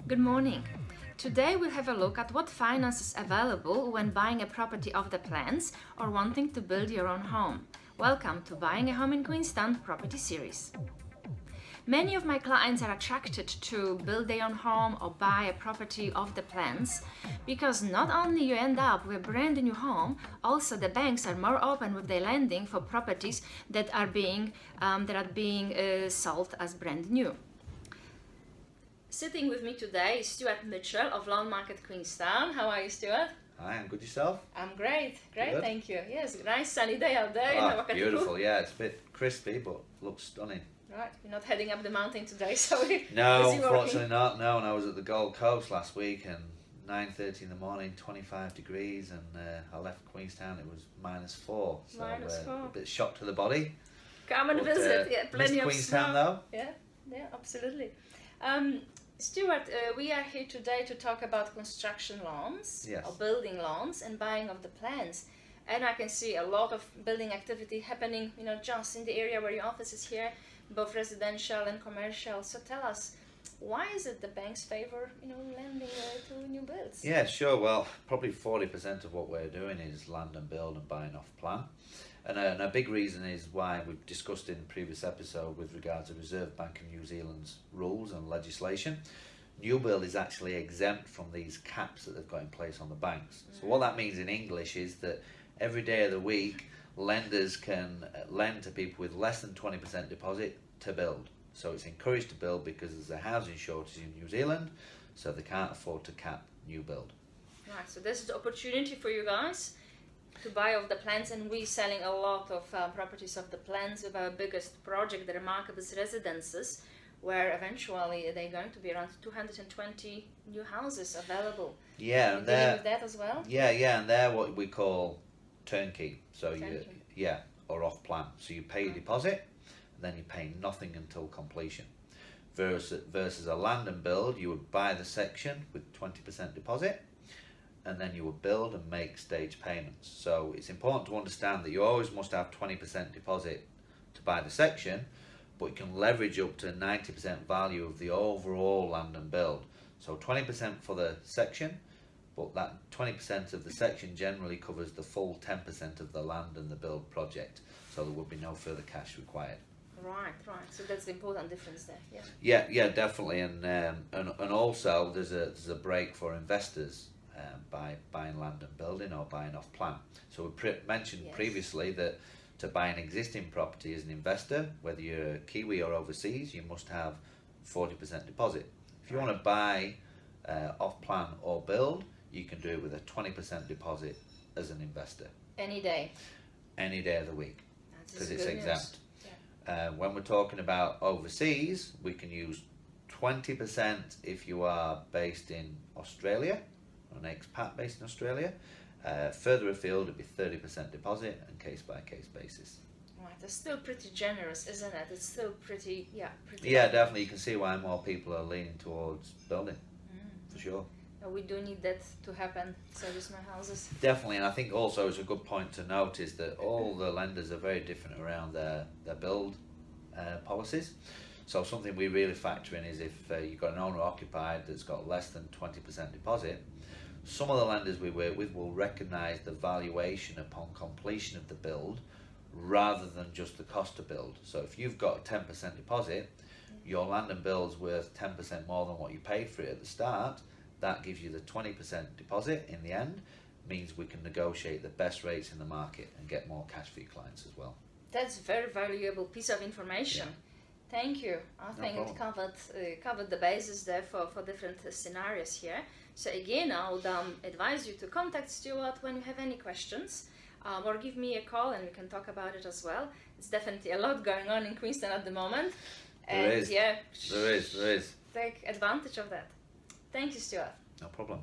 Good morning. Today we'll have a look at what finance is available when buying a property off the plans or wanting to build your own home. Welcome to Buying a Home in Queenstown property series. Many of my clients are attracted to build their own home or buy a property off the plans because not only you end up with a brand new home, also the banks are more open with their lending for properties that are being sold as brand new. Sitting with me today is Stuart Mitchell of Lawn Market Queenstown. How are you, Stuart? Hi, I'm good. Yourself? I'm great, Good. Thank you. Yes, nice sunny day out there. Beautiful. Yeah, it's a bit crispy, but looks stunning. Right, we're not heading up the mountain today, so we're No, busy working. unfortunately not. No, and I was at the Gold Coast last week, and 9:30 in the morning, 25 degrees, and I left Queenstown. It was -4. So -4. a bit shock to the body. Come and But, visit. Yeah, plenty missed of Queenstown snow. though. Yeah, absolutely. Stuart, we are here today to talk about construction loans Yes. or building loans and buying of the plans. And I can see a lot of building activity happening, just in the area where your office is here, both residential and commercial. So tell us, why is it the banks favor, lending to new builds? Yeah, sure. Well, probably 40% of what we're doing is land and build and buying off plan. And a big reason is why we've discussed in the previous episode with regard to Reserve Bank of New Zealand's rules and legislation. New build is actually exempt from these caps that they've got in place on the banks. So what that means in English is that every day of the week, lenders can lend to people with less than 20% deposit to build. So it's encouraged to build because there's a housing shortage in New Zealand, so they can't afford to cap new build. Right, so this is the opportunity for you guys to buy off the plans, and we're selling a lot of properties off the plans with our biggest project, the Remarkable Residences, where eventually they're going to be around 220 new houses available. Yeah, You're and dealing with that as well? Yeah, and they're what we call turnkey. So Turnkey. or off plan. So you pay a deposit, and then you pay nothing until completion. Versus a land and build, you would buy the section with 20% deposit, and then you would build and make stage payments. So it's important to understand that you always must have 20% deposit to buy the section, but you can leverage up to 90% value of the overall land and build. So 20% for the section, but that 20% of the section generally covers the full 10% of the land and the build project. So there would be no further cash required. Right. So that's the important difference there. Yeah, definitely. And also there's a break for investors by buying land and building or buying off plan. So we mentioned previously that to buy an existing property as an investor, whether you're a Kiwi or overseas, you must have 40% deposit. If you want to buy off plan or build, you can do it with a 20% deposit as an investor. Any day of the week, because it's exempt. Yeah. When we're talking about overseas, we can use 20% if you are based in Australia, or an expat based in Australia. Further afield, it'd be 30% deposit and case-by-case basis. Right, it's still pretty generous, isn't it? It's still pretty. Yeah, definitely. You can see why more people are leaning towards building, for sure. We do need that to happen, service more houses. Definitely, and I think also it's a good point to note is that all the lenders are very different around their build policies. So something we really factor in is if you've got an owner occupied that's got less than 20% deposit, some of the lenders we work with will recognise the valuation upon completion of the build rather than just the cost to build. So if you've got a 10% deposit, your land and build's worth 10% more than what you paid for it at the start. That gives you the 20% deposit in the end, means we can negotiate the best rates in the market and get more cash for your clients as well. That's a very valuable piece of information. Yeah. Thank you. I think it covered the basis there for different scenarios here. So again, I would advise you to contact Stuart when you have any questions, or give me a call and we can talk about it as well. It's definitely a lot going on in Queenstown at the moment. There is. Take advantage of that. Thank you, Stuart. No problem.